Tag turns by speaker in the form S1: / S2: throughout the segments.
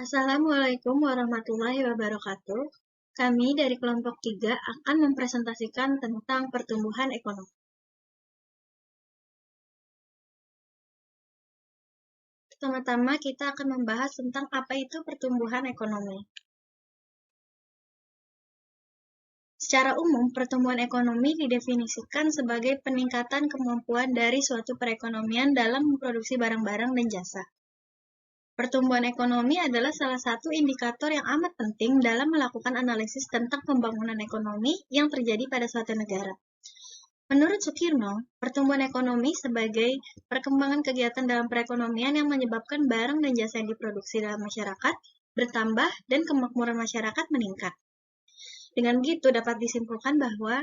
S1: Assalamualaikum warahmatullahi wabarakatuh. Kami dari kelompok 3 akan mempresentasikan tentang pertumbuhan ekonomi. Pertama-tama kita akan membahas tentang apa itu pertumbuhan ekonomi. Secara umum, pertumbuhan ekonomi didefinisikan sebagai peningkatan kemampuan dari suatu perekonomian dalam memproduksi barang-barang dan jasa. Pertumbuhan ekonomi adalah salah satu indikator yang amat penting dalam melakukan analisis tentang pembangunan ekonomi yang terjadi pada suatu negara. Menurut Sukirno, pertumbuhan ekonomi sebagai perkembangan kegiatan dalam perekonomian yang menyebabkan barang dan jasa yang diproduksi dalam masyarakat bertambah dan kemakmuran masyarakat meningkat. Dengan begitu dapat disimpulkan bahwa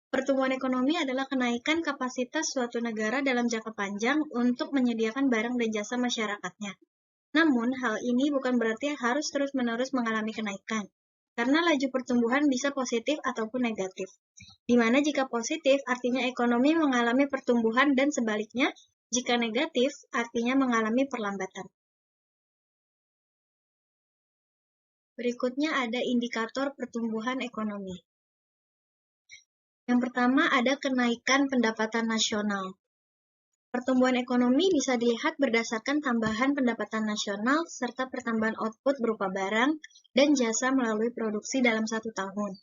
S1: pertumbuhan ekonomi adalah kenaikan kapasitas suatu negara dalam jangka panjang untuk menyediakan barang dan jasa masyarakatnya. Namun, hal ini bukan berarti harus terus-menerus mengalami kenaikan, karena laju pertumbuhan bisa positif ataupun negatif. Di mana jika positif, artinya ekonomi mengalami pertumbuhan dan sebaliknya, jika negatif, artinya mengalami perlambatan. Berikutnya ada indikator pertumbuhan ekonomi. Yang pertama ada kenaikan pendapatan nasional. Pertumbuhan ekonomi bisa dilihat berdasarkan tambahan pendapatan nasional serta pertambahan output berupa barang dan jasa melalui produksi dalam satu tahun.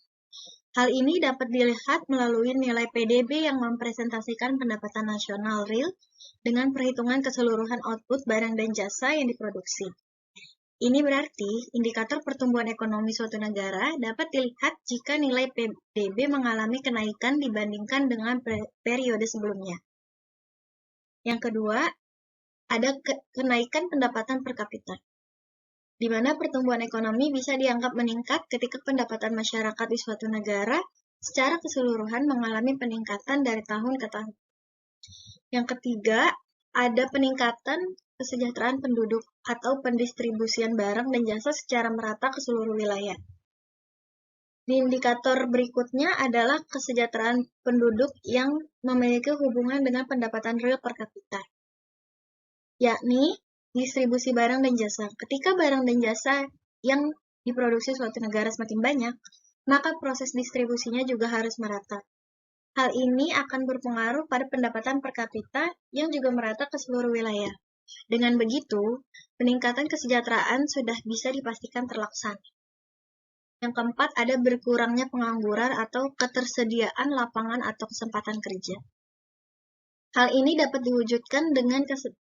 S1: Hal ini dapat dilihat melalui nilai PDB yang mempresentasikan pendapatan nasional real dengan perhitungan keseluruhan output barang dan jasa yang diproduksi. Ini berarti indikator pertumbuhan ekonomi suatu negara dapat dilihat jika nilai PDB mengalami kenaikan dibandingkan dengan periode sebelumnya. Yang kedua, ada kenaikan pendapatan per kapita, di mana pertumbuhan ekonomi bisa dianggap meningkat ketika pendapatan masyarakat di suatu negara secara keseluruhan mengalami peningkatan dari tahun ke tahun. Yang ketiga, ada peningkatan kesejahteraan penduduk atau pendistribusian barang dan jasa secara merata ke seluruh wilayah. Di indikator berikutnya adalah kesejahteraan penduduk yang memiliki hubungan dengan pendapatan real per kapita, yakni distribusi barang dan jasa. Ketika barang dan jasa yang diproduksi suatu negara semakin banyak, maka proses distribusinya juga harus merata. Hal ini akan berpengaruh pada pendapatan per kapita yang juga merata ke seluruh wilayah. Dengan begitu, peningkatan kesejahteraan sudah bisa dipastikan terlaksana. Yang keempat, ada berkurangnya pengangguran atau ketersediaan lapangan atau kesempatan kerja. Hal ini dapat diwujudkan dengan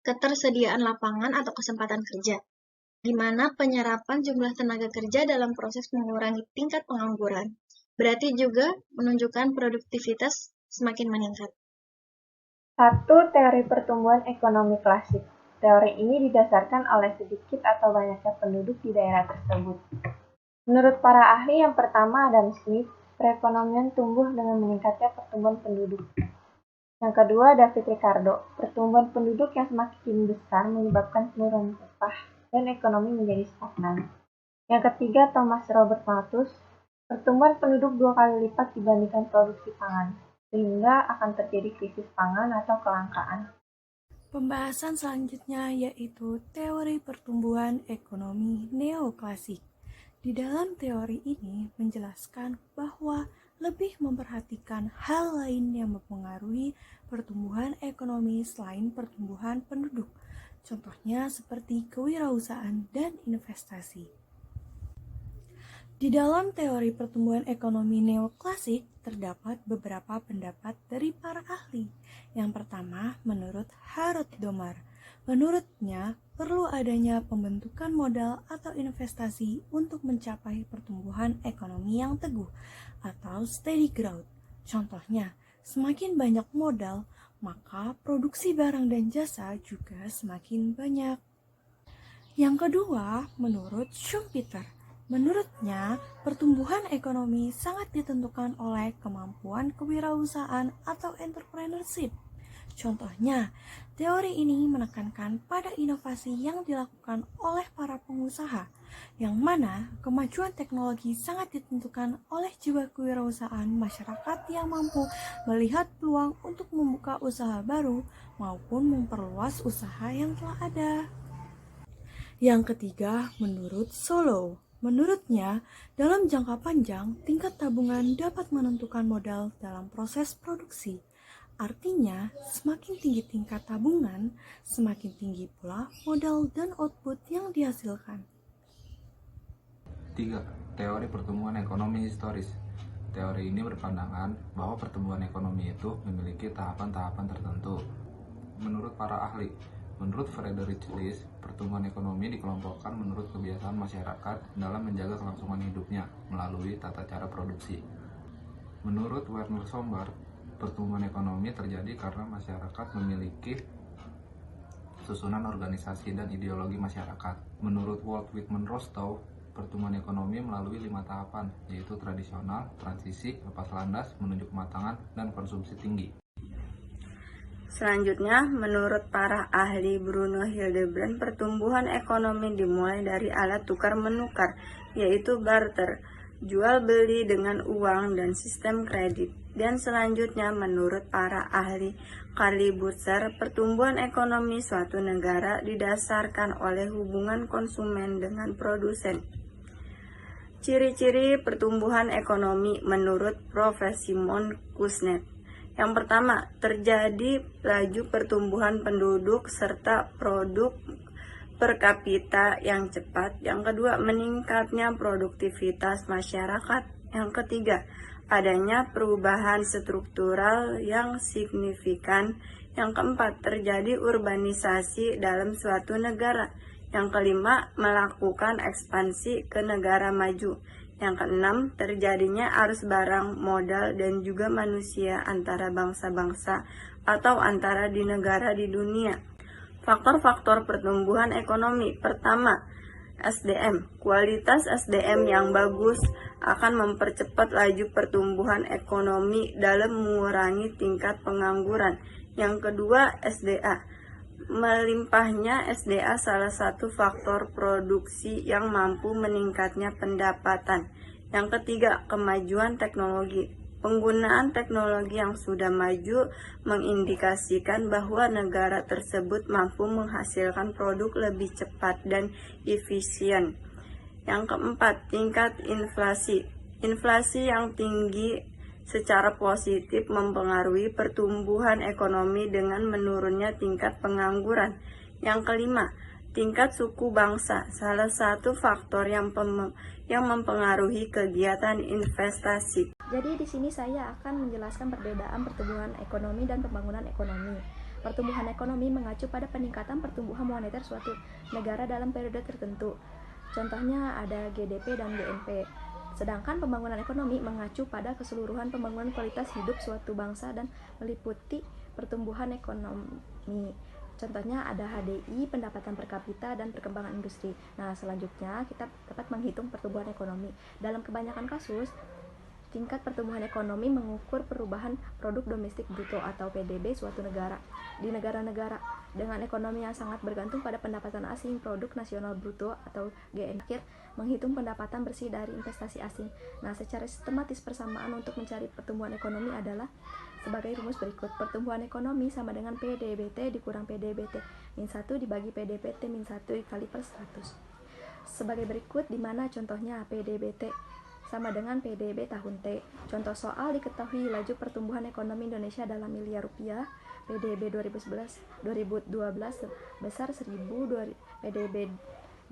S1: ketersediaan lapangan atau kesempatan kerja, di mana penyerapan jumlah tenaga kerja dalam proses mengurangi tingkat pengangguran, berarti juga menunjukkan produktivitas semakin meningkat.
S2: 1. Teori pertumbuhan ekonomi klasik. Teori ini didasarkan oleh sedikit atau banyaknya penduduk di daerah tersebut. Menurut para ahli, yang pertama Adam Smith, perekonomian tumbuh dengan meningkatnya pertumbuhan penduduk. Yang kedua, David Ricardo, pertumbuhan penduduk yang semakin besar menyebabkan penurunan upah dan ekonomi menjadi stagnan. Yang ketiga, Thomas Robert Malthus, pertumbuhan penduduk 2 kali lipat dibandingkan produksi pangan, sehingga akan terjadi krisis pangan atau kelangkaan.
S3: Pembahasan selanjutnya yaitu teori pertumbuhan ekonomi neoklasik. Di dalam teori ini menjelaskan bahwa lebih memperhatikan hal lain yang mempengaruhi pertumbuhan ekonomi selain pertumbuhan penduduk. Contohnya seperti kewirausahaan dan investasi. Di dalam teori pertumbuhan ekonomi neoklasik terdapat beberapa pendapat dari para ahli. Yang pertama, menurut Harold Domar. Menurutnya, perlu adanya pembentukan modal atau investasi untuk mencapai pertumbuhan ekonomi yang teguh atau steady growth. Contohnya, semakin banyak modal, maka produksi barang dan jasa juga semakin banyak. Yang kedua, menurut Schumpeter. Menurutnya, pertumbuhan ekonomi sangat ditentukan oleh kemampuan kewirausahaan atau entrepreneurship. Contohnya, teori ini menekankan pada inovasi yang dilakukan oleh para pengusaha, yang mana kemajuan teknologi sangat ditentukan oleh jiwa kewirausahaan masyarakat yang mampu melihat peluang untuk membuka usaha baru maupun memperluas usaha yang telah ada. Yang ketiga, menurut Solow. Menurutnya, dalam jangka panjang, tingkat tabungan dapat menentukan modal dalam proses produksi. Artinya, semakin tinggi tingkat tabungan, semakin tinggi pula modal dan output yang dihasilkan.
S4: 3. Teori pertumbuhan ekonomi historis. Teori ini berpandangan bahwa pertumbuhan ekonomi itu memiliki tahapan-tahapan tertentu. Menurut para ahli, menurut Friedrich List, pertumbuhan ekonomi dikelompokkan menurut kebiasaan masyarakat dalam menjaga kelangsungan hidupnya melalui tata cara produksi. Menurut Werner Sombart, pertumbuhan ekonomi terjadi karena masyarakat memiliki susunan organisasi dan ideologi masyarakat. Menurut Walt Whitman Rostow, pertumbuhan ekonomi melalui 5 tahapan, yaitu tradisional, transisi, lepas landas, menuju kematangan, dan konsumsi tinggi.
S5: Selanjutnya, menurut para ahli Bruno Hildebrand, pertumbuhan ekonomi dimulai dari alat tukar-menukar, yaitu barter, jual beli dengan uang dan sistem kredit. Dan selanjutnya, menurut para ahli Karl Butzer, pertumbuhan ekonomi suatu negara didasarkan oleh hubungan konsumen dengan produsen. Ciri-ciri pertumbuhan ekonomi menurut Prof. Simon Kuznets. Yang pertama, terjadi laju pertumbuhan penduduk serta produk per kapita yang cepat. Yang kedua, meningkatnya produktivitas masyarakat. Yang ketiga, adanya perubahan struktural yang signifikan. Yang keempat, terjadi urbanisasi dalam suatu negara. Yang kelima, melakukan ekspansi ke negara maju. Yang keenam, terjadinya arus barang, modal, dan juga manusia antara bangsa-bangsa atau antara di negara di dunia. Faktor-faktor pertumbuhan ekonomi. Pertama, SDM. Kualitas SDM yang bagus akan mempercepat laju pertumbuhan ekonomi dalam mengurangi tingkat pengangguran. Yang kedua, SDA. Melimpahnya SDA salah satu faktor produksi yang mampu meningkatnya pendapatan. Yang ketiga, kemajuan teknologi. Penggunaan teknologi yang sudah maju mengindikasikan bahwa negara tersebut mampu menghasilkan produk lebih cepat dan efisien. Yang keempat, tingkat inflasi. Inflasi yang tinggi secara positif mempengaruhi pertumbuhan ekonomi dengan menurunnya tingkat pengangguran. Yang kelima, tingkat suku bangsa, salah satu faktor yang mempengaruhi kegiatan investasi.
S6: Jadi di sini saya akan menjelaskan perbedaan pertumbuhan ekonomi dan pembangunan ekonomi. Pertumbuhan ekonomi mengacu pada peningkatan pertumbuhan moneter suatu negara dalam periode tertentu. Contohnya ada GDP dan BNP. Sedangkan pembangunan ekonomi mengacu pada keseluruhan pembangunan kualitas hidup suatu bangsa dan meliputi pertumbuhan ekonomi. Contohnya ada HDI, pendapatan per kapita, dan perkembangan industri. Nah, selanjutnya kita dapat menghitung pertumbuhan ekonomi. Dalam kebanyakan kasus, tingkat pertumbuhan ekonomi mengukur perubahan produk domestik bruto atau PDB suatu negara. Di negara-negara dengan ekonomi yang sangat bergantung pada pendapatan asing, produk nasional bruto atau GNP, menghitung pendapatan bersih dari investasi asing. Nah, secara sistematis persamaan untuk mencari pertumbuhan ekonomi adalah sebagai rumus berikut. Pertumbuhan ekonomi sama dengan PDBT dikurang PDBT min 1 dibagi PDBT min 1 dikali per 100. Sebagai berikut, di mana contohnya PDBT sama dengan PDB tahun T. Contoh soal, diketahui laju pertumbuhan ekonomi Indonesia dalam miliar rupiah. PDB 2011-2012 sebesar 1.000, PDB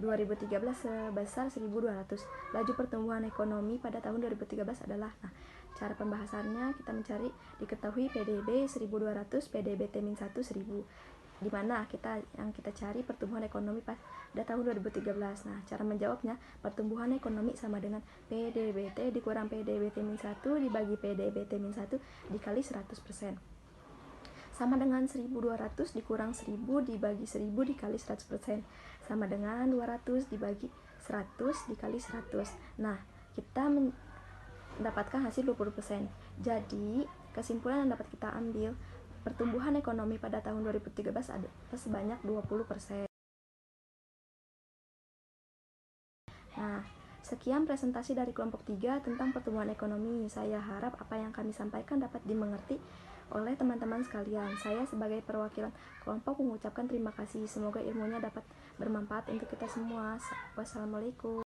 S6: 2013 sebesar 1.200. Laju pertumbuhan ekonomi pada tahun 2013 adalah, cara pembahasannya kita mencari, diketahui PDB 1.200, PDBT min 1 1.000. Di mana yang kita cari pertumbuhan ekonomi pada tahun 2013. Nah, cara menjawabnya, pertumbuhan ekonomi sama dengan PDBT dikurang PDBT min 1 dibagi PDBT min 1 dikali 100%. Sama dengan 1.200 dikurang 1.000 dibagi 1.000 dikali 100%. Sama dengan 200 dibagi 100 dikali 100. Nah, kita mendapatkan hasil 20%. Jadi, kesimpulan yang dapat kita ambil, pertumbuhan ekonomi pada tahun 2013 adalah sebanyak 20%. Nah, sekian presentasi dari kelompok 3 tentang pertumbuhan ekonomi. Saya harap apa yang kami sampaikan dapat dimengerti oleh teman-teman sekalian. Saya sebagai perwakilan kelompok mengucapkan terima kasih. Semoga ilmunya dapat bermanfaat untuk kita semua. Wassalamualaikum.